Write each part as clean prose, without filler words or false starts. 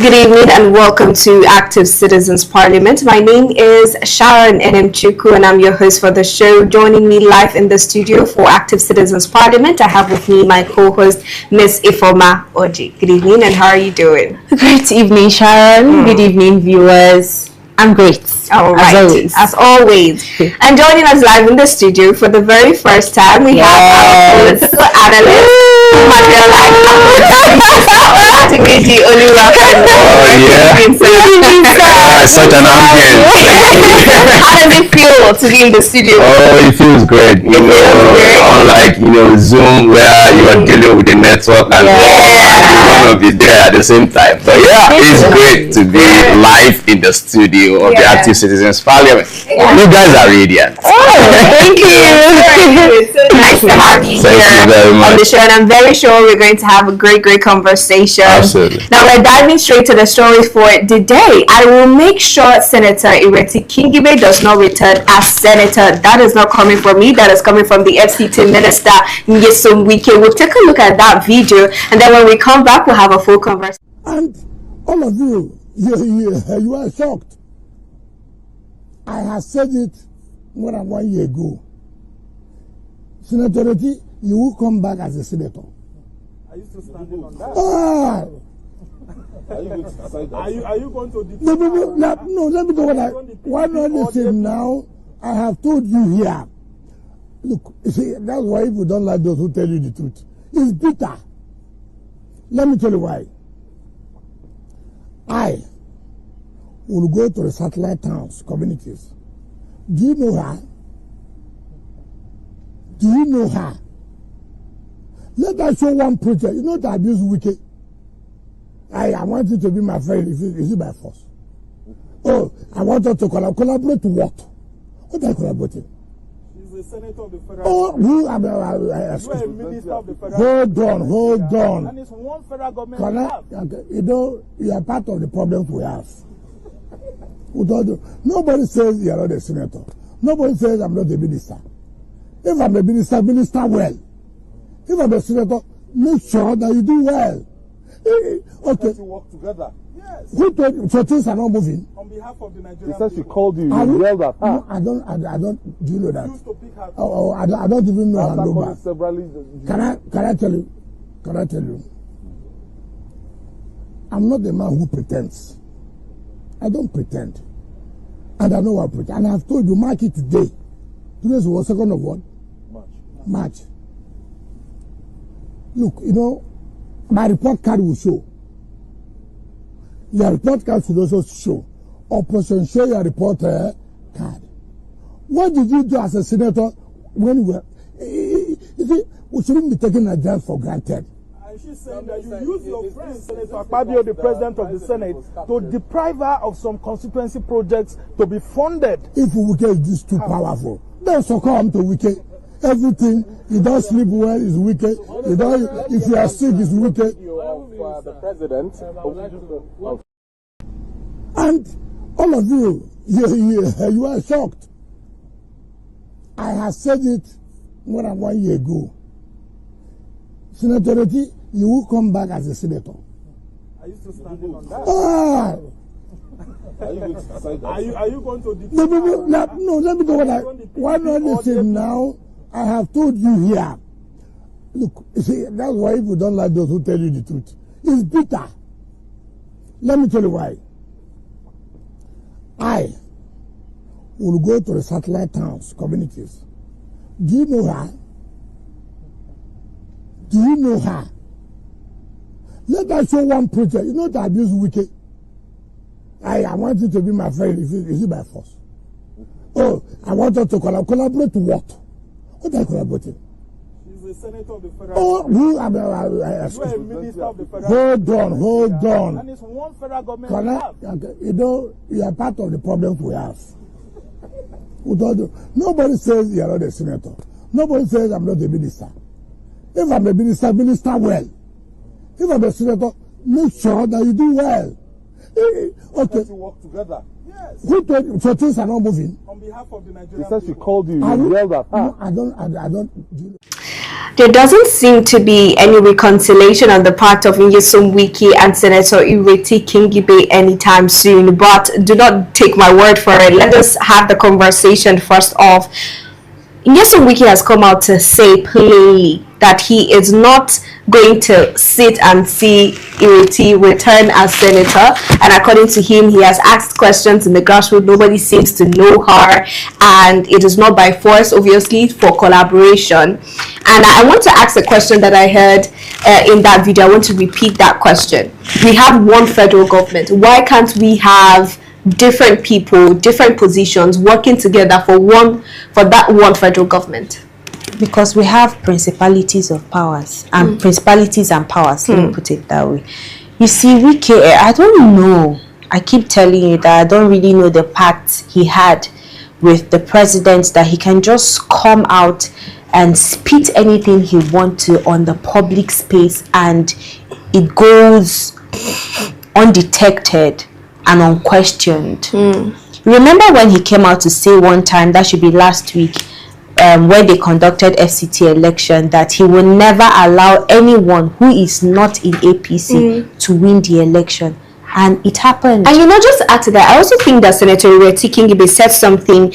Good evening and welcome to Active Citizens Parliament. My name is Sharon Enemchuku and I'm your host for the show. Joining me live in the studio for Active Citizens Parliament, I have with me my co-host, Miss Ifoma Oji. Good evening and how are you doing? Great evening, Sharon. Good evening, viewers. I'm great. All right. As always. And joining us live in the studio for the very first time, we have our political analyst, such an ambience. How does it feel to be in the studio? Oh, it feels great. Unlike Zoom where you are dealing with the network and one of you there at the same time. But it's great to be live in the studio of the Active Citizens Parliament. You guys are radiant. Thank you. It's so nice to have you here on the show, and I'm very sure we're going to have a great conversation. Absolutely. Now we're diving straight to the story for the day. I will make sure Senator Wike-Ireti Kinigibe does not return as senator. That is not coming from me. That is coming from the FCT minister, Nyesom Wike. We'll take a look at that video, and then when we come back, we'll have a full conversation. And all of you, you are shocked. I have said it more than 1 year ago. Senator Wike, you will come back as a senator. Are you still standing on that? Are you going to defend? No, let me go. One other thing now, I have told you here. Look, you see, that's why people don't like those who tell you the truth. It's bitter. Let me tell you why. I will go to the satellite towns, communities. Do you know her? Do you know her? Let us show one project. You know the abuse Wike. I want you to be my friend. Is it by force? Oh, I want us to collaborate to what? What are you collaborating? She's a senator of the federal government. You are a minister of the federal government. Hold on. And it's one federal government you are part of the problems we have. Nobody says you are not a senator. Nobody says I'm not a minister. If I'm a minister, minister well. If I'm a senator, make sure that you do well. Okay. To work together. Yes. Who told you? So things are not moving. On behalf of the Nigerian. She said she called you. You yelled at her. No, I don't. Do you know that? Used to pick her. I don't even know her number. Can I tell you? Can I tell you? I'm not the man who pretends. I don't pretend. And I know what I pretend. And I've told you, mark it today. Today's what? 2nd of what? March. Look, my report card will show. Your report card should also show. Operation show your report card. What did you do as a senator when you were... You see, we shouldn't be taking Nigerians for granted. And she's saying that you use your friend, Senator Akpabio, the president of the Senate, to deprive her of some constituency projects to be funded. If Wike is this too powerful, then succumb to Wike. Everything, you don't sleep well, is Wike. If you are sick, it's Wike. The president. And all of you, you are shocked. I have said it more than 1 year ago. Senator Wike, you will come back as a senator. Are you still standing on that? Are you going to defend? No, let me go. One other thing now, I have told you here. Look, you see, that's why people don't like those who tell you the truth. It's bitter. Let me tell you why. I will go to the satellite towns, communities. Do you know her? Do you know her? Let us show one project. You know the abuse Wike. I want you to be my friend. Is it by force? Oh, I want us to collaborate to what? What are you collaborating? She's a senator of the federal government. You are a minister of the federal government. Hold on. And it's one federal government. You are part of the problems we have. Nobody says you are not a senator. Nobody says I'm not a minister. If I'm a minister, minister well. If I'm a senator, make sure that you do well. Okay. To work together. Yes. Who told you? So things are not moving. On behalf of the Nigerian. He said she called you. You yelled at her. No, I don't. There doesn't seem to be any reconciliation on the part of Nyesom Wike and Senator Ireti Kinigibe anytime soon, but do not take my word for it. Let us have the conversation first off. Nyesom Wike has come out to say plainly that he is not going to sit and see Ireti return as senator, and according to him, he has asked questions in the grassroots. Nobody seems to know her, and it is not by force, obviously, for collaboration. And I want to ask a question that I heard in that video. I want to repeat that question. We have one federal government. Why can't we have different people, different positions working together for that one federal government? Because we have principalities of powers and principalities and powers. Let me put it that way. You see, Wike, I don't know. I keep telling you that I don't really know the pact he had with the president, that he can just come out and spit anything he wants to on the public space and it goes undetected and unquestioned. Remember when he came out to say one time, that should be last week, when they conducted FCT election, that he will never allow anyone who is not in APC to win the election. And it happened. And just to add to that, I also think that Senator Ireti Kinigibe said something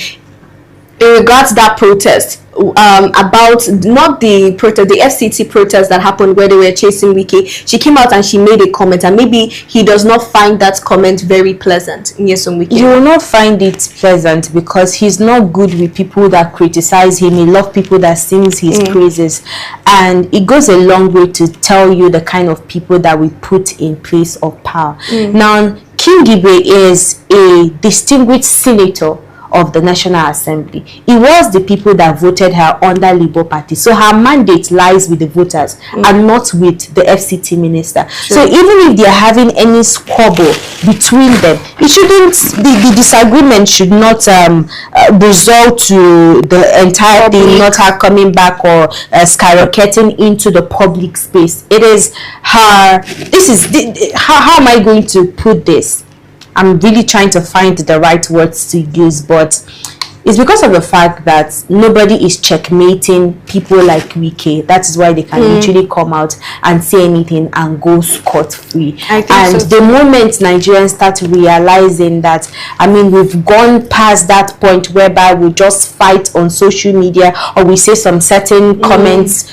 in regards to that protest, about not the protest, the FCT protest that happened where they were chasing Wike. She came out and she made a comment, and maybe he does not find that comment very pleasant. Nyesom Wike, you will not find it pleasant because he's not good with people that criticize him. He loves people that sings his praises, and it goes a long way to tell you the kind of people that we put in place of power. Now, Kinigibe is a distinguished senator of the National Assembly. It was the people that voted her under Labour Party, so her mandate lies with the voters and not with the FCT minister. So even if they are having any squabble between them, it shouldn't, the disagreement should not result to the entire thing not her coming back or skyrocketing into the public space. It is her, how am I going to put this? I'm really trying to find the right words to use, but it's because of the fact that nobody is checkmating people like Wike. That is why they can literally come out and say anything and go scot-free. And the moment Nigerians start realizing that, I mean, we've gone past that point whereby we just fight on social media, or we say some certain comments,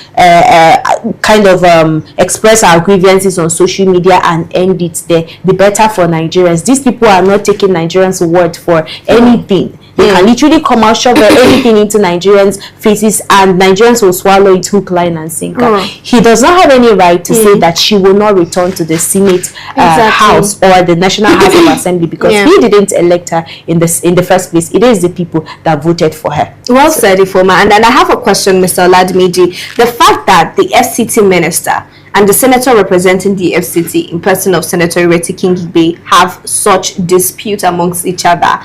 express our grievances on social media and end it there, the better for Nigerians. These people are not taking Nigerians' word for anything. They can literally come out, shove anything into Nigerians' faces, and Nigerians will swallow it hook, line, and sinker. He does not have any right to say that she will not return to the Senate House or the National House of Assembly, because he didn't elect her in the first place. It is the people that voted for her. Well said, Ifoma. And then I have a question, Mr. Oladmeji. The fact that the FCT minister and the senator representing the FCT, in person of Senator Ireti Kinigibe, have such dispute amongst each other,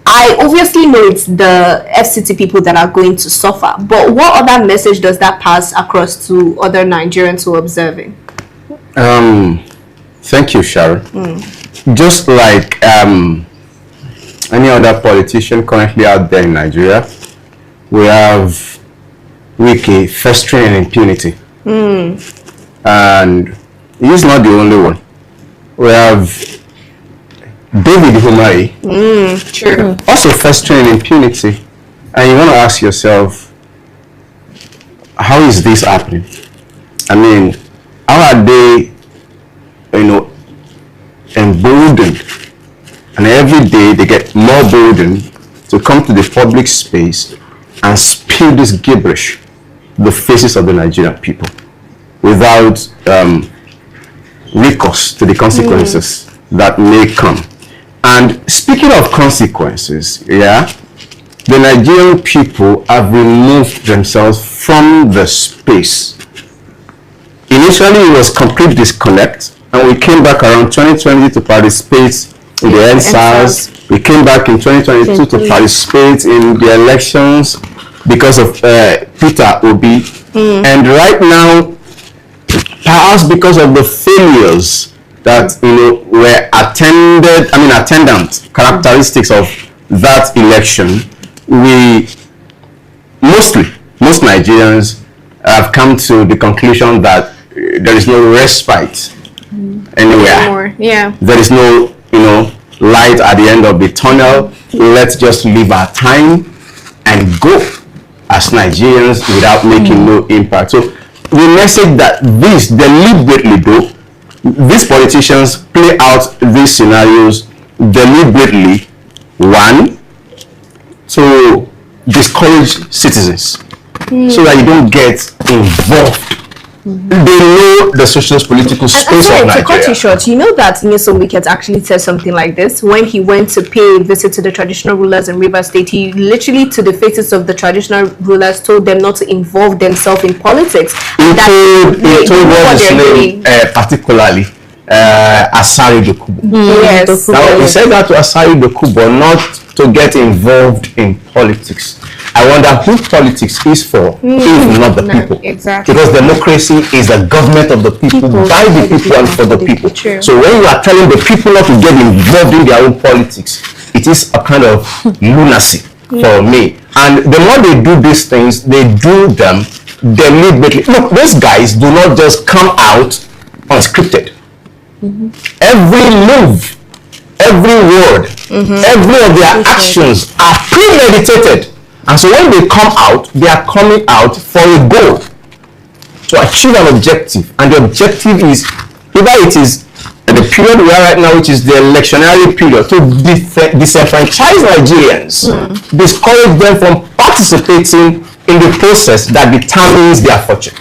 I obviously know it's the FCT people that are going to suffer, but what other message does that pass across to other Nigerians who are observing? Thank you, Sharon. Just like any other politician currently out there in Nigeria, we have Wike festering in impunity. And he's not the only one. We have David Humari, also festering in impunity. And you want to ask yourself, how is this happening? I mean, how are they, emboldened? And every day they get more burdened to come to the public space and spew this gibberish in the faces of the Nigerian people without recourse to the consequences that may come. And speaking of consequences, the Nigerian people have removed themselves from the space. Initially, it was complete disconnect, and we came back around 2020 to participate in the NSAS. We came back in 2022 to participate in the elections because of Peter Obi. And right now, perhaps because of the failures that were attendant characteristics of that election, most Nigerians have come to the conclusion that there is no respite anywhere. Yeah. There is no light at the end of the tunnel. Let's just live our time and go as Nigerians without making no impact. So the message that this deliberately do, these politicians play out these scenarios deliberately, one, to discourage citizens so that you don't get involved. They know the socialist political space of Nigeria. To cut you short, you know that Nyesom Wike actually said something like this when he went to pay a visit to the traditional rulers in Rivers State. He literally, to the faces of the traditional rulers, told them not to involve themselves in politics. He told what his name, particularly Asari Dokubo. Yes. Now, he said that to Asari Dokubo, not to get involved in politics. I wonder who politics is for, if not the people. Exactly. Because democracy is the government of the people, by the people, and for the people. True. So when you are telling the people not to get involved in their own politics, it is a kind of lunacy for me. And the more they do these things, they do them deliberately. Look, these guys do not just come out unscripted. Every move, every word, every of their actions are premeditated. And so when they come out, they are coming out for a goal, to achieve an objective. And the objective is, either it is the period we are right now, which is the electionary period, to disenfranchise Nigerians, discourage them from participating in the process that determines their fortune.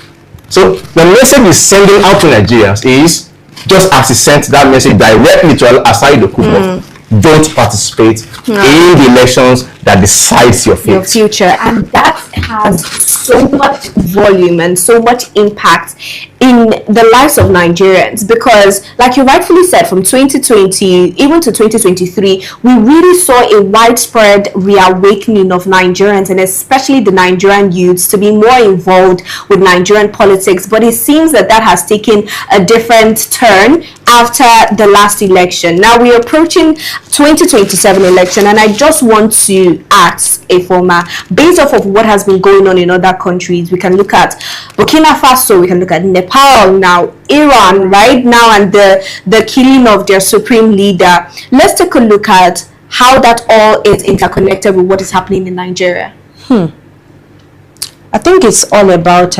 So the message is sending out to Nigerians is, just as he sent that message directly to Asari Dokubo, don't participate in the elections that decides your fate. Your future. And that has so much volume and so much impact in the lives of Nigerians, because like you rightfully said, from 2020 even to 2023, we really saw a widespread reawakening of Nigerians, and especially the Nigerian youths, to be more involved with Nigerian politics. But it seems that has taken a different turn after the last election. Now we're approaching 2027 election, and I just want to ask Ifeoma, based off of what has been going on in other countries, we can look at Burkina Faso, we can look at Nepal, now Iran right now, and the killing of their supreme leader. Let's take a look at how that all is interconnected with what is happening in Nigeria. I think it's all about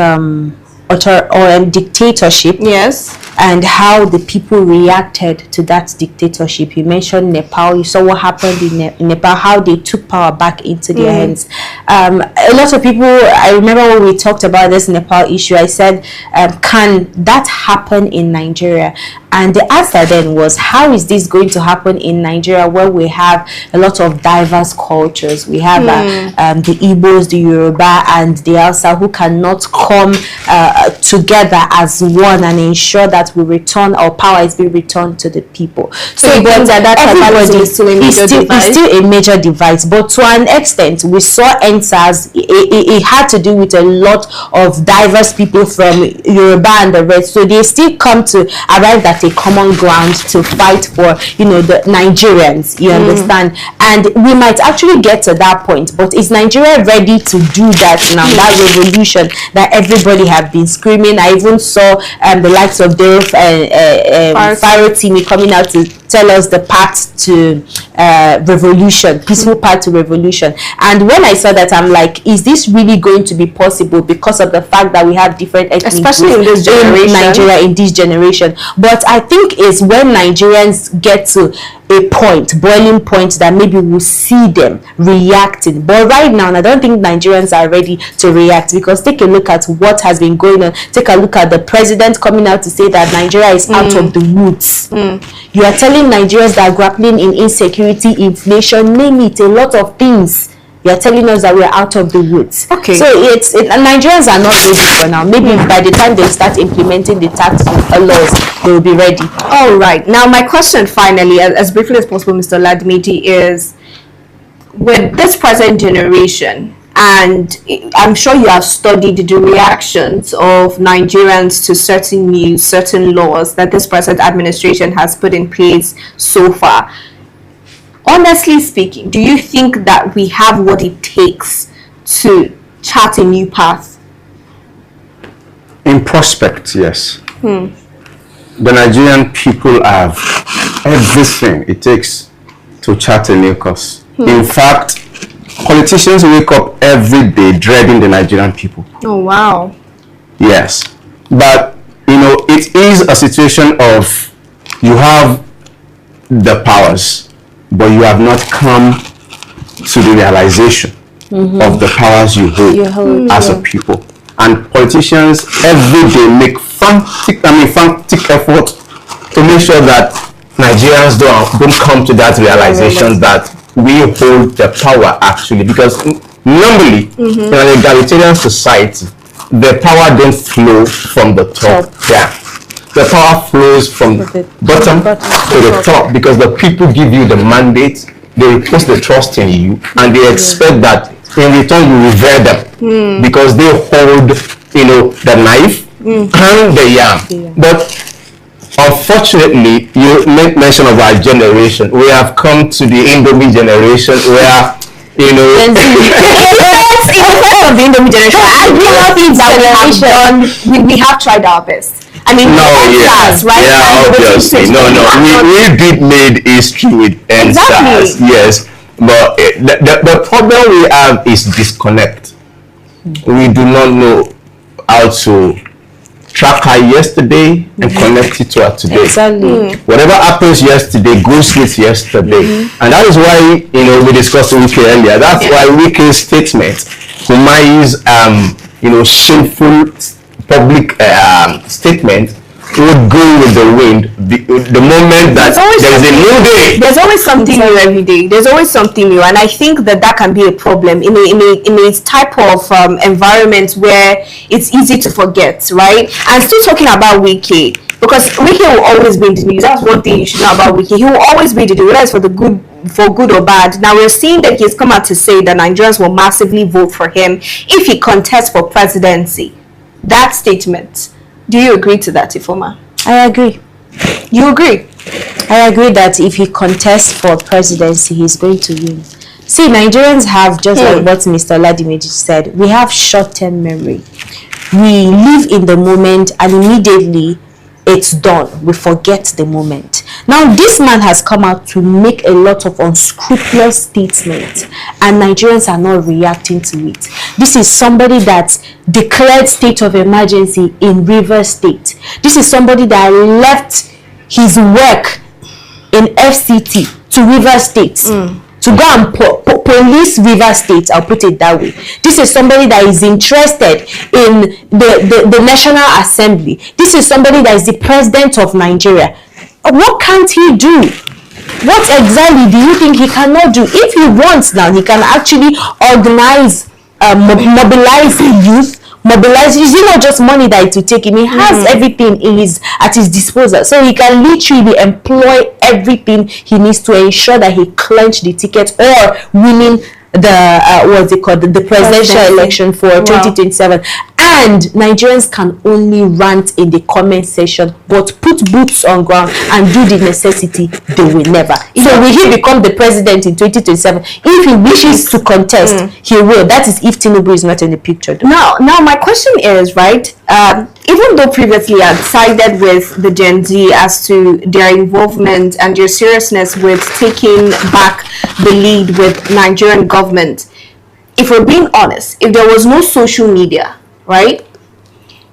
dictatorship. Yes. And how the people reacted to that dictatorship. You mentioned Nepal. You saw what happened in Nepal, how they took power back into their hands. A lot of people, I remember when we talked about this Nepal issue, I said, can that happen in Nigeria? And the answer then was, how is this going to happen in Nigeria, where we have a lot of diverse cultures? We have the Igbos, the Yoruba, and the Hausa, who cannot come together as one and ensure that we return, our power is being returned to the people. So but everybody is still a major divide. But to an extent, we saw answers. It had to do with a lot of diverse people from Yoruba and the rest. So they still come to arrive at a common ground to fight for, the Nigerians. You understand? And we might actually get to that point. But is Nigeria ready to do that now? That revolution that everybody have been screaming. I even saw the likes of Dave Fidelity coming out to tell us the path to revolution, peaceful path to revolution. And when I saw that, I'm like, is this really going to be possible, because of the fact that we have different ethnic especially groups in this generation, in Nigeria, in this generation? But I think it's when Nigerians get to a boiling point, that maybe we'll see them reacting. But right now, I don't think Nigerians are ready to react, because take a look at what has been going on. Take a look at the president coming out to say that Nigeria is out of the woods. You are telling Nigerians that are grappling in insecurity, inflation, name it, a lot of things. You are telling us that we are out of the woods. Okay. So and Nigerians are not ready for now. Maybe by the time they start implementing the tax laws, they will be ready. All right. Now, my question finally, as briefly as possible, Mr. Ladmidi, is with this present generation, and I'm sure you have studied the reactions of Nigerians to certain news, certain laws that this present administration has put in place so far. Honestly speaking, do you think that we have what it takes to chart a new path? In prospect, yes. The Nigerian people have everything it takes to chart a new course. In fact, politicians wake up every day dreading the Nigerian people. Oh, wow. Yes. But, it is a situation of you have the powers, but you have not come to the realization of the powers you hold as a people. And politicians every day make frantic effort to make sure that Nigerians don't come to that realization that we hold the power actually, because normally in an egalitarian society the power don't flow from the top down. The power flows from the bottom to the top, because the people give you the mandate, they put the trust in you, and they expect that in return you revere them because they hold the knife and the yam. But unfortunately, you make mention of our generation. We have come to the Indomie generation where, Yes, in the sense of the Indomie generation, I really think that we have tried our best. I mean, right? Yeah, obviously. We did made history with NSAS, yes. But the problem we have is disconnect. We do not know how to track her yesterday and connect it to her today. Exactly. Whatever happens yesterday goes with yesterday. And that is why, we discussed Wike earlier. That's why Wike's statement, Umai's, shameful public statement would go with the wind the moment that there's a new day. There's always something new every day. There's always something new, and I think that can be a problem in a type of environment where it's easy to forget, right? And still talking about Wike, because Wike will always be in the news. That's one thing you should know about Wike. He will always be in the news, whether it's for good or bad. Now we're seeing that he's come out to say that Nigerians will massively vote for him if he contests for presidency. That statement, do you agree to that, Ifoma? I agree. You agree? I agree that if he contests for presidency, he's going to win. See, Nigerians have, just like what Mr. Oladimeji said, we have short-term memory. We live in the moment and immediately it's done. We forget the moment. Now, this man has come out to make a lot of unscrupulous statements and Nigerians are not reacting to it. This is somebody that declared state of emergency in Rivers State. This is somebody that left his work in FCT to Rivers State to go and police Rivers State. I'll put it that way. This is somebody that is interested in the National Assembly. This is somebody that is the president of Nigeria. What can't he do? What exactly do you think he cannot do? If he wants now, he can actually organize, mobilize youth, mobilize. It's not just money that it will take him. He has everything at his disposal, so he can literally employ everything he needs to ensure that he clinch the ticket or winning the presidential election for 2027. And Nigerians can only rant in the comment section, but put boots on ground and do the necessity, they will never. So will he become the president in 2027? If he wishes to contest, he will. That is if Tinubu is not in the picture. Now my question is, right, even though previously I sided with the Gen Z as to their involvement and their seriousness with taking back the lead with Nigerian government, if we're being honest, if there was no social media, right,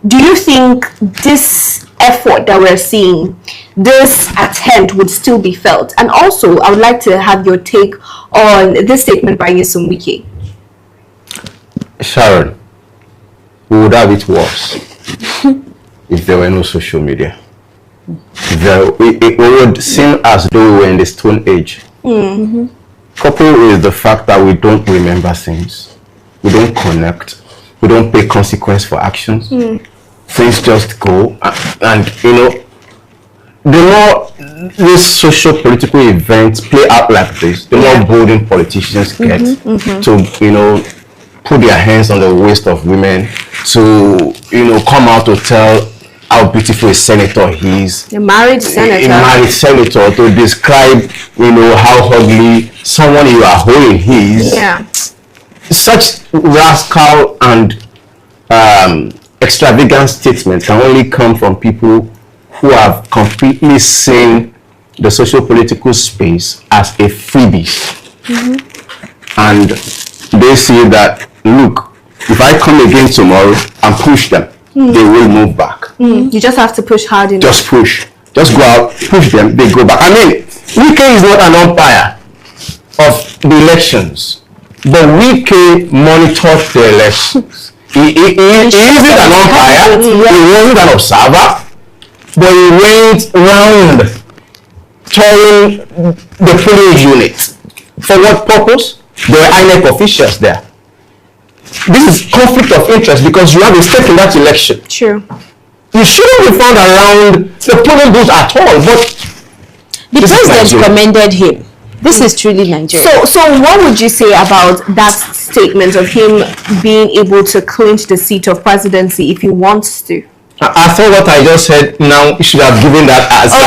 do you think this effort that we're seeing, this attempt would still be felt? And also, I would like to have your take on this statement by Nyesom Wike. Sharon, we would have it worse if there were no social media. It would seem as though we were in the Stone Age. Coupled with the fact that we don't remember things, we don't connect, we don't pay consequence for actions. Things just go, and the more these social political events play out like this, the more bolden politicians get to put their hands on the waist of women, to, you know, come out to tell how beautiful a senator he is. A married senator. A married senator, to describe, you know, how ugly someone you are holding is. Yeah. Such rascal and extravagant statements can only come from people who have completely seen the socio-political space as a freebie. And they see that, look, if I come again tomorrow and push them, they will move back. You just have to push hard enough. Just push. Just go out, push them, they go back. I mean, Wike is not an umpire of the elections, but Wike monitors the elections. He isn't an umpire, he wasn't an observer, but he went round touring the polling unit. For what purpose? There were INEC officials there. This is conflict of interest because you have a stake in that election. True. You shouldn't be found around the polling booth at all, but the president commended him. This is truly Nigeria. So what would you say about that statement of him being able to clinch the seat of presidency if he wants to? I thought what I just said now, you should have given that as to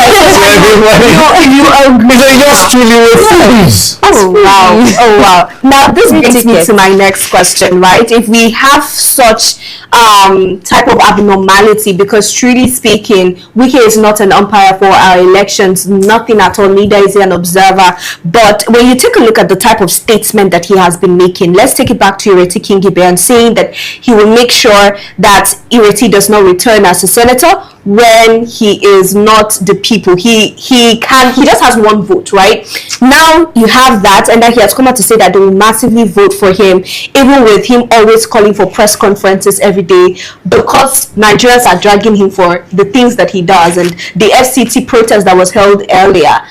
everybody. You agree. So just truly refuse. Oh wow. Oh wow. Now this brings me to my next question, right? If we have such type of abnormality, because truly speaking, Wike is not an umpire for our elections, nothing at all, neither is he an observer. But when you take a look at the type of statement that he has been making, let's take it back to Ireti Kinigibe and saying that he will make sure that Ireti does not return as a senator when he is not the people. He just has one vote, right? Now you have that, and then he has come out to say that they will massively vote for him, even with him always calling for press conferences every day, because Nigerians are dragging him for the things that he does, and the FCT protest that was held earlier.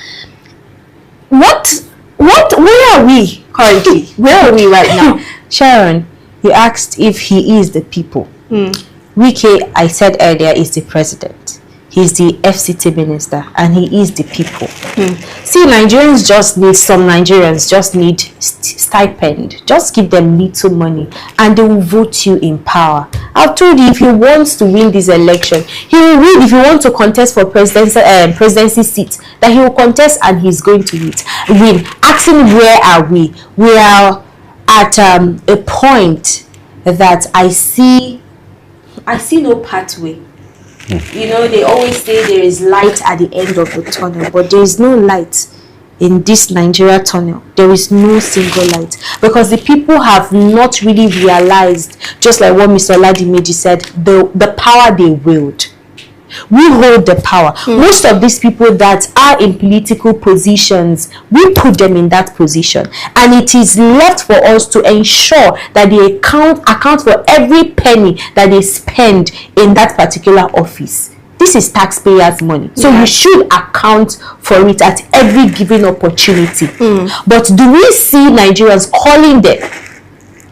Where are we currently? Where are we right now? Sharon, you asked if he is the people. Wike, I said earlier, is the president. He's the FCT minister, and he is the people. See, Nigerians just need stipend. Just give them little money, and they will vote you in power. I've told you, if he wants to win this election, he will win. If he wants to contest for presidency seat, that he will contest, and he's going to win. Asking where are we? We are at a point that I see no pathway. You know, they always say there is light at the end of the tunnel, but there is no light in this Nigeria tunnel. There is no single light, because the people have not really realized, just like what Mr. Oladimeji said, the power they wield. We hold the power. Most of these people that are in political positions, we put them in that position, and it is left for us to ensure that they account for every penny that they spend in that particular office. This is taxpayers' money, so you should account for it at every given opportunity. But do we see Nigerians calling them,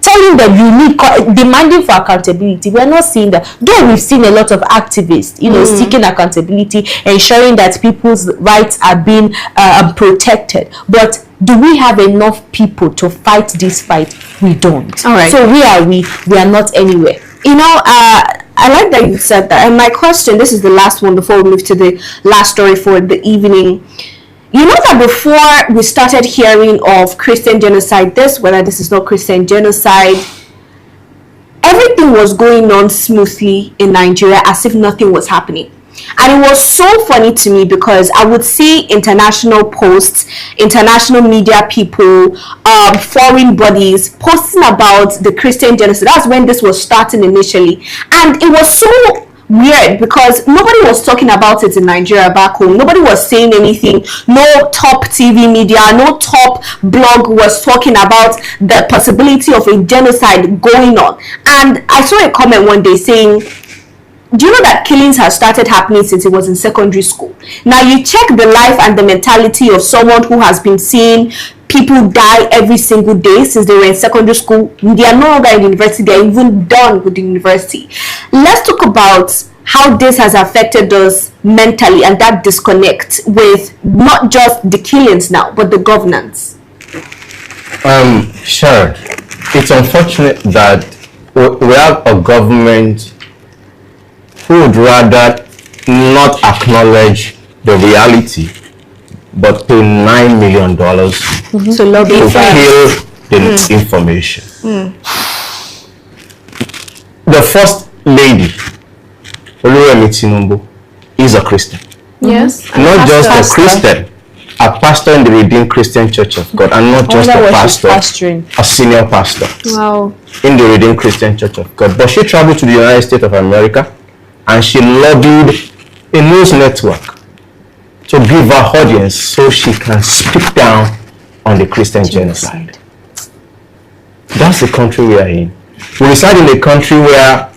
telling them you need, demanding for accountability? We are not seeing that. Though we've seen a lot of activists, you know, seeking accountability, ensuring that people's rights are being protected. But do we have enough people to fight this fight? We don't. All right. So where are we? We are not anywhere. You know, I like that you said that. And my question, this is the last one before we move to the last story for the evening. You know that before we started hearing of Christian genocide, whether this is not Christian genocide, everything was going on smoothly in Nigeria as if nothing was happening. And it was so funny to me because I would see international posts, international media people, foreign bodies posting about the Christian genocide. That's when this was starting initially. And it was so weird because nobody was talking about it in Nigeria back home. Nobody was saying anything. No top TV media, no top blog was talking about the possibility of a genocide going on. And I saw a comment one day saying, do you know that killings have started happening since it was in secondary school? Now you check the life and the mentality of someone who has been seeing people die every single day since they were in secondary school. They are no longer in university. They are even done with the university. Let's talk about how this has affected us mentally and that disconnect with not just the killings now, but the governance. Sure. it's unfortunate that we have a government who would rather not acknowledge the reality, but pay $9 million So lobby to kill the information. The first lady, Oluwemi, is a Christian. Yes. Not just a Christian, a pastor in the Redeemed Christian Church of God, and not just a pastor, a senior pastor in the Redeemed Christian Church of God. But she traveled to the United States of America and she lobbied a news network to give her audience so she can speak down on the Christian genocide. That's the country we are in. We reside in a country where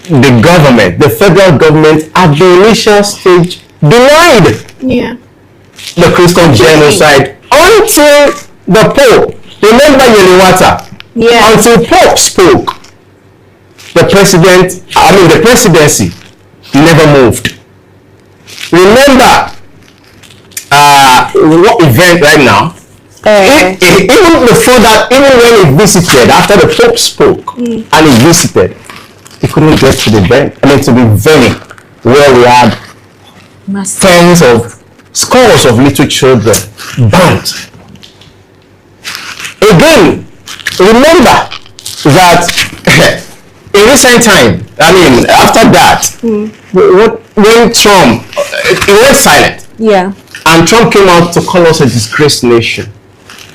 the government, the federal government, at the initial stage denied the Christian genocide until the Pope. Remember Yeliwata? Until Pope spoke, the presidency never moved. Remember what event right now? Even before that, even when he visited, after the Pope spoke and he visited, he couldn't get to the venue where we had tens of scores of little children burnt. Again, remember that in recent time, after that, when Trump, he went silent. And Trump came out to call us a disgraced nation.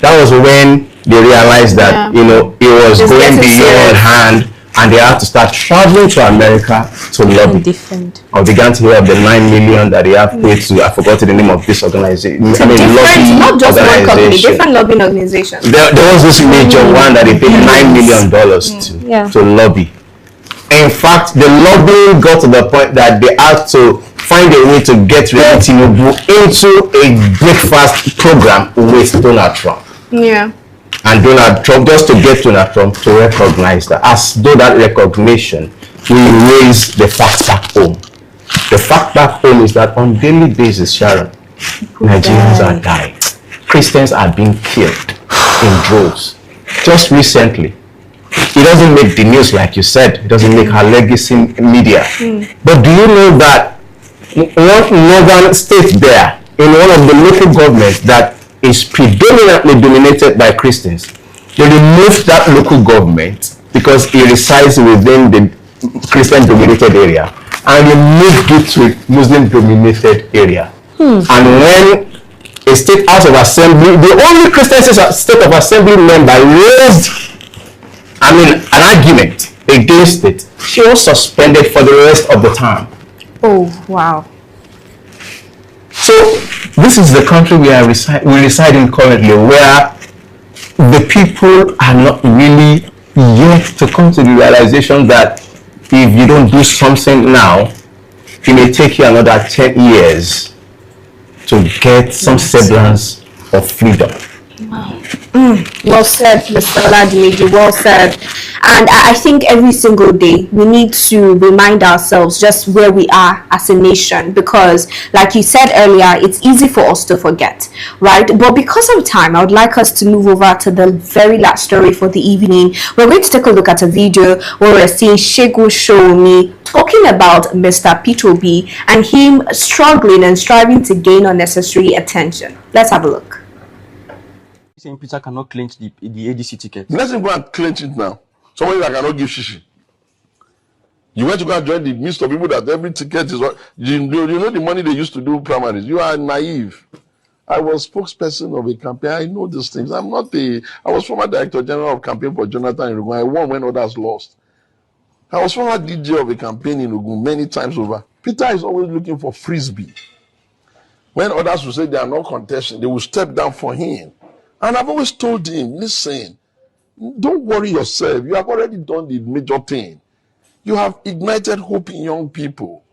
That was when they realized that, it was going beyond hand, and they had to start traveling to America to lobby. I began to hear of the $9 million that they have paid to, I forgot the name of this organization. Not just one company, different lobbying organizations. There was this major one that they paid $9 million to lobby. In fact, the lobbying got to the point that they had to find a way to get Tinubu into a breakfast program with Donald Trump. And Donald Trump, just to get Donald Trump to recognize that, as though that recognition will raise the fact back home. The fact back home is that on daily basis, Sharon, Nigerians are dying. Christians are being killed in droves. Just recently, it doesn't make the news like you said, it doesn't make her legacy media. But do you know that one northern state there, in one of the local governments that is predominantly dominated by Christians, they removed that local government because it resides within the Christian dominated area and removed it to a Muslim dominated area. And when a state house of assembly, the only Christian state of assembly member raised an argument against it, she was suspended for the rest of the time. Oh wow. So this is the country we reside in currently, where the people are not really yet to come to the realization that if you don't do something now, it may take you another 10 years to get some semblance of freedom. Well said, Mr. Oladimiji, well said. And I think every single day we need to remind ourselves just where we are as a nation, because like you said earlier, it's easy for us to forget, right? But because of time, I would like us to move over to the very last story for the evening. We're going to take a look at a video where we're seeing Shegu Shoumi talking about Mr. P2B and him struggling and striving to gain unnecessary attention. Let's have a look. Saying Peter cannot clinch the ADC ticket. Let's go and clinch it now. Somebody that cannot give shishi. You went to go and join the midst of people that every ticket is what you know the money they used to do primaries. You are naive. I was spokesperson of a campaign. I know these things. I was former director general of campaign for Jonathan in Ogun. I won when others lost. I was former DJ of a campaign in Ogun many times over. Peter is always looking for frisbee. When others will say they are not contesting, they will step down for him. And I've always told him, listen, don't worry yourself. You have already done the major thing. You have ignited hope in young people.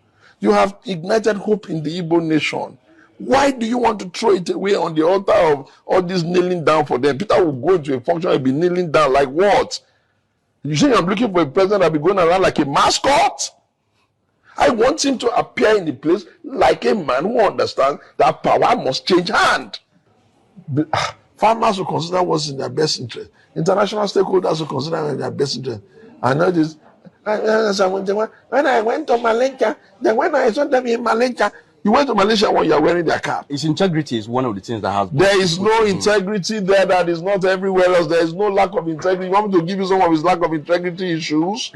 You have ignited hope in the Igbo nation. Why do you want to throw it away on the altar of all this kneeling down for them? Peter will go into a function and be kneeling down like what? You say I'm looking for a president that will be going around like a mascot? I want him to appear in the place like a man who understands that power must change hand. Farmers will consider what's in their best interest. International stakeholders will consider in their best interest. I know this. When I went to Malaysia, then when I saw them in Malaysia, you went to Malaysia when you are wearing their cap. Its integrity is one of the things that has. There is no integrity there that is not everywhere else. There is no lack of integrity. You want me to give you some of his lack of integrity issues?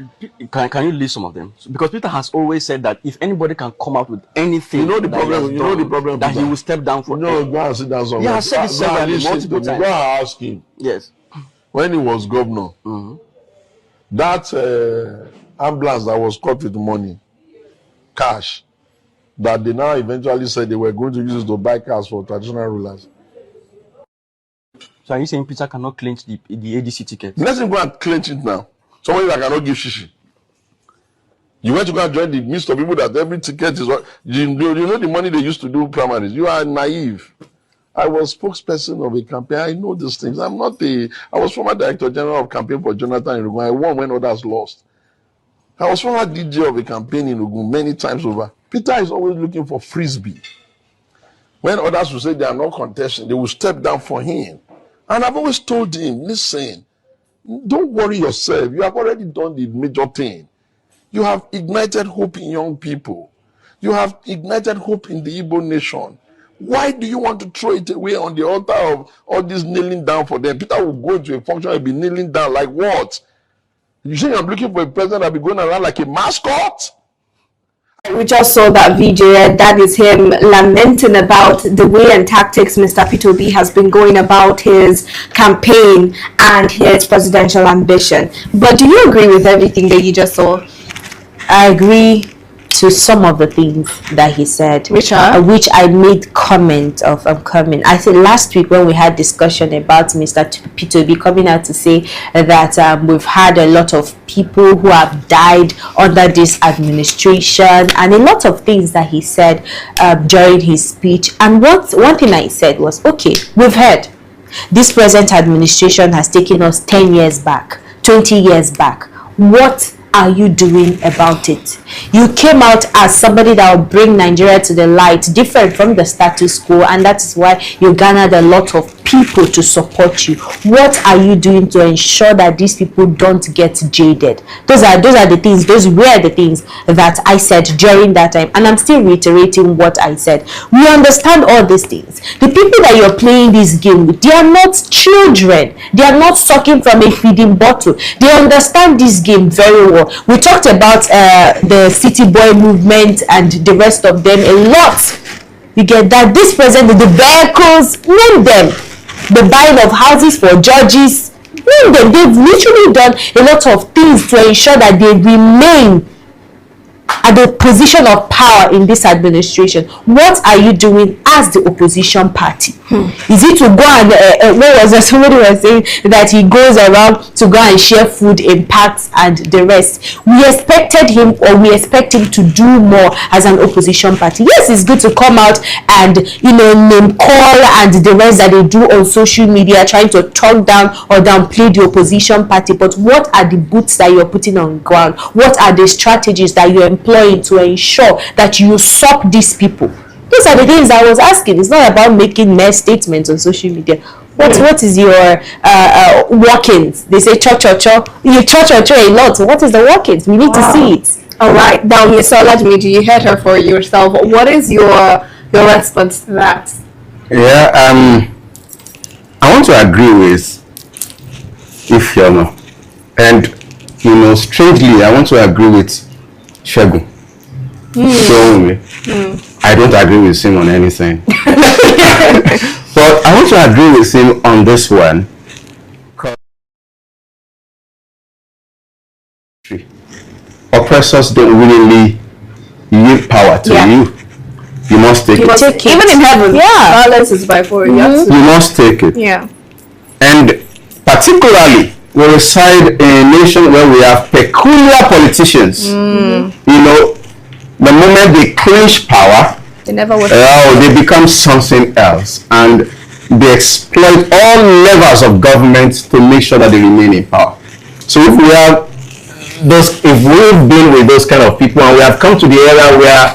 Can you list some of them? Because Peter has always said that if anybody can come out with anything, you know the problem. You know the problem that he will step down for. No, go and sit down somewhere. Yeah, I said this multiple times. Go and ask him. Yes. When he was governor, that ambulance that was caught with money, cash, that they now eventually said they were going to use it to buy cars for traditional rulers. So are you saying Peter cannot clinch the ADC ticket? Let him go and clinch it now. Somebody that cannot give shishi. You went to go and join the midst of people that every ticket is what you know the money they used to do primaries. You are naive. I was spokesperson of a campaign. I know these things. I was former director general of campaign for Jonathan in Ogun. I won when others lost. I was former DJ of a campaign in Ogun many times over. Peter is always looking for frisbee. When others will say they are not contesting, they will step down for him. And I've always told him, listen, don't worry yourself. You have already done the major thing. You have ignited hope in young people. You have ignited hope in the Igbo nation. Why do you want to throw it away on the altar of all this kneeling down for them? Peter will go into a function and be kneeling down like what? You think I'm looking for a president that will be going around like a mascot? We just saw that video. That is him lamenting about the way and tactics Mr. Peter B has been going about his campaign and his presidential ambition. But do you agree with everything that you just saw? I agree to some of the things that he said, which I made comment of. I said last week when we had discussion about Mr. Peter B coming out to say that we've had a lot of people who have died under this administration, and a lot of things that he said during his speech. And one thing I said was, okay, we've heard this present administration has taken us 10 years back, 20 years back. What are you doing about it? You came out as somebody that will bring Nigeria to the light, different from the status quo, and that is why you garnered a lot of people to support you. What are you doing to ensure that these people don't get jaded? Those were the things that I said during that time, and I'm still reiterating what I said. We understand all these things. The people that you're playing this game with, they are not children. They are not sucking from a feeding bottle. They understand this game very well. We talked about the city boy movement and the rest of them a lot. You get that this president, the vehicles, name them. The buying of houses for judges, name them. They've literally done a lot of things to ensure that they remain at the position of power in this administration. What are you doing as the opposition party? Is it to go and what was that? Somebody was saying that he goes around to go and share food in parks and the rest. We expected him, or we expect him to do more as an opposition party. Yes, it's good to come out and name call and the rest that they do on social media, trying to talk down or downplay the opposition party. But what are the boots that you're putting on ground? What are the strategies that you're employing to ensure that you suck these people? Those are the things I was asking. It's not about making mere statements on social media. What is your workings? They say cho-cho-cho. You cho-cho-cho a lot. What is the workings? We need to see it. All right. Now, Ms. Oladmiji, you heard her for yourself. What is your response to that? Yeah, I want to agree with Ifeoma. And, strangely, I want to agree with Shegun. I don't agree with him on anything. But I want to agree with him on this one. Oppressors don't willingly yield power to you. You must take it. Even in heaven, violence is by force. You must take it. Yeah. And particularly, we reside in a nation where we have peculiar politicians. The moment they clinch power, they become something else, and they exploit all levels of government to make sure that they remain in power. So if we've been with those kind of people, and we have come to the era where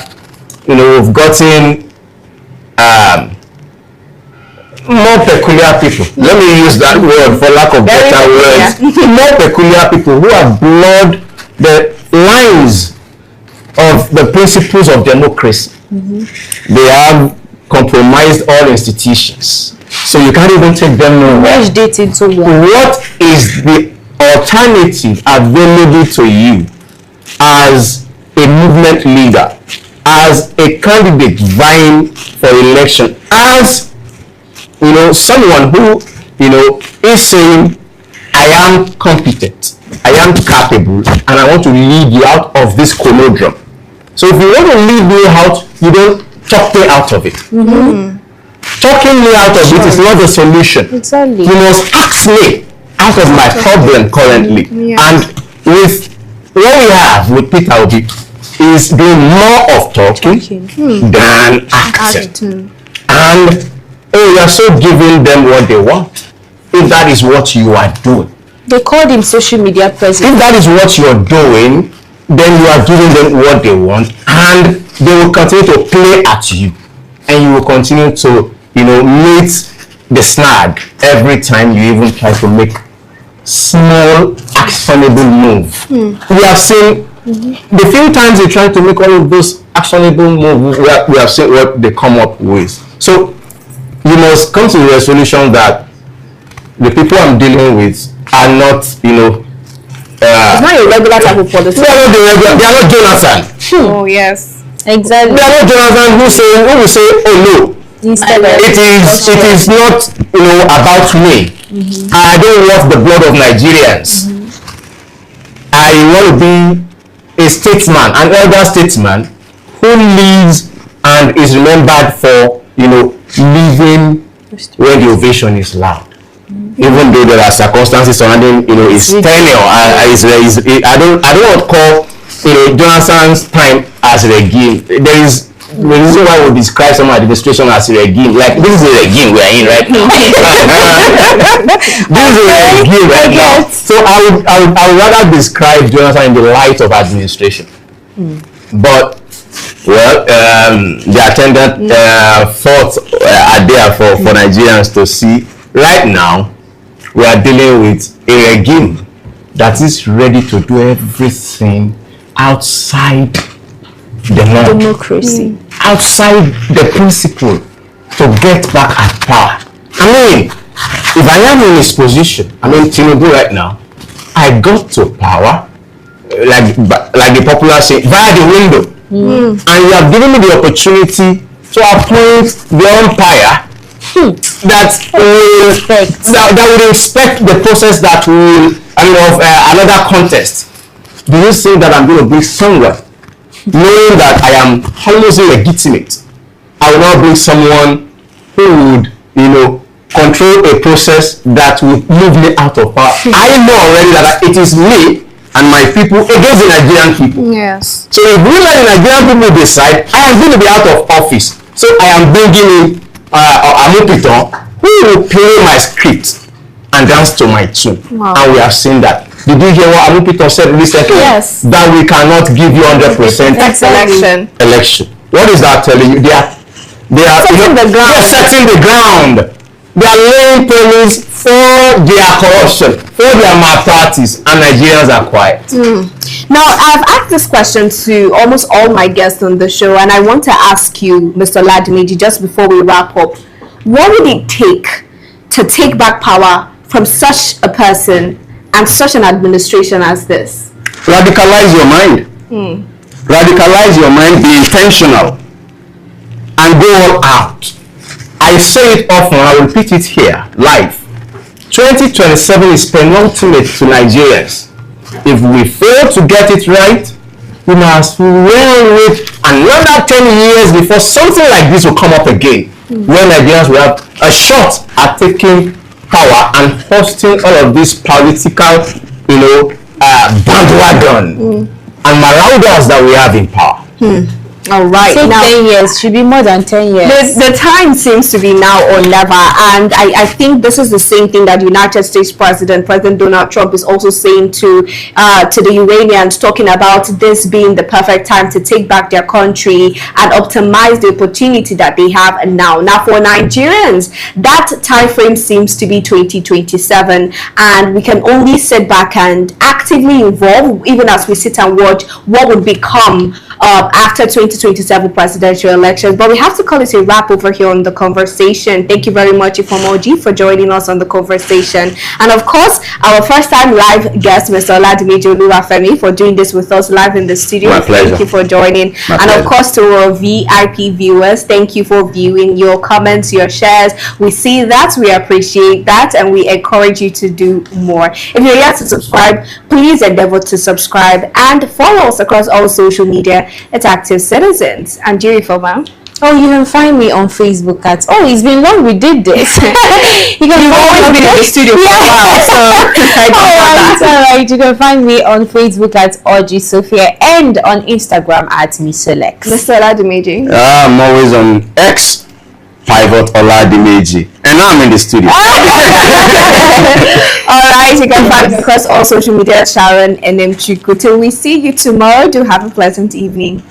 we've gotten more peculiar people. Let me use that word for lack of better words. More peculiar people who have blurred the lines of the principles of democracy. They have compromised all institutions. So you can't even take them nowhere. What is the alternative available to you as a movement leader, as a candidate vying for election, as someone who is saying, I am competent, I am capable, and I want to lead you out of this conundrum. So if you want to lead me out, you don't talk me out of it. Talking me out of it is not the solution. Exactly. You must ask me out of my problem currently. And with what we have with Peter Obi is doing more of talking than acting. And you are so giving them what they want. If that is what you are doing. They called him social media president. If that is what you are doing, then you are giving them what they want, and they will continue to play at you, and you will continue to meet the snag every time you even try to make small actionable move. We have seen the few times they try to make all of those actionable moves, we have seen what they come up with. So you must come to the resolution that the people I'm dealing with are not it's not a regular type of politics. They are not Jonathan. Oh yes, exactly. They are not Jonathan who will say, oh no, instead it is not about me. I don't want the blood of Nigerians. I want to be a statesman, an elder statesman who lives and is remembered for living when the ovation is loud. Even though there are circumstances surrounding his tenure, I don't want to call Jonathan's time as regime. There is the reason why we describe some administration as regime. Like, this is a regime we are in right now. This is a regime right now. So I would rather describe Jonathan in the light of administration. But the attendant thoughts are there for Nigerians to see. Right now, we are dealing with a regime that is ready to do everything outside the norm, democracy, outside the principle to get back at power. I mean, if I am in this position, Tinubu right now, I got to power, like the popular saying, via the window. And you have given me the opportunity to appoint the umpire that will respect the process that will of another contest. Do you think that I'm going to bring someone, knowing that I am almost illegitimate? I will not bring someone who would control a process that will move me out of power. I know already that it is me and my people against the Nigerian people. Yes. So if we let the Nigerian people decide, I am going to be out of office. So I am bringing in Amupito, who will play my script and dance to my tune. Wow. And we have seen that. Did you hear what Amupito said recently? Yes. That we cannot give you 100% election. What is that telling you? They are setting the ground. They are setting the ground. They are laying premise for their corruption, for their malpractice, and Nigerians are quiet. Now, I've asked this question to almost all my guests on the show, and I want to ask you, Mr. Ladimiji, just before we wrap up, what would it take to take back power from such a person and such an administration as this? Radicalize your mind. Radicalize your mind, be intentional, and go all out. I say it often, I will repeat it here, live. 2027 is penultimate to Nigerians. If we fail to get it right, we must well wait another 10 years before something like this will come up again, where Nigerians will have a shot at taking power and hosting all of these political, bandwagon and marauders that we have in power. All right. Say Now, 10 years. Should be more than 10 years. the time seems to be now or never. And I think this is the same thing that United States President Donald Trump is also saying to the Iranians, talking about this being the perfect time to take back their country and optimize the opportunity that they have now. Now, for Nigerians, that time frame seems to be 2027, and we can only sit back and actively involve, even as we sit and watch what would become after 2027 presidential elections. But we have to call it a wrap over here on The Conversation. Thank you very much, Ifomoji, for joining us on The Conversation. And of course, our first time live guest, Mr. Oladimeji Oluwafemi, for doing this with us live in the studio. My pleasure. Thank you for joining. My and pleasure. of course, to our VIP viewers, thank you for viewing, your comments, your shares. We see that, we appreciate that, and we encourage you to do more. If you're yet to subscribe, please endeavor to subscribe and follow us across all social media. It's Active Citizens. And Jerry Foma. Oh, you can find me on Facebook at. Oh, it's been long we did this. You've always been in the studio for a while, so all right. You can find me on Facebook at Oji Sophia and on Instagram at Misolex. Mr. Oladimeji. I'm always on X, Pivot Oladimeji, and now I'm in the studio. All right, you can find me across all social media, Sharon and Mchuku. Till we see you tomorrow, do have a pleasant evening.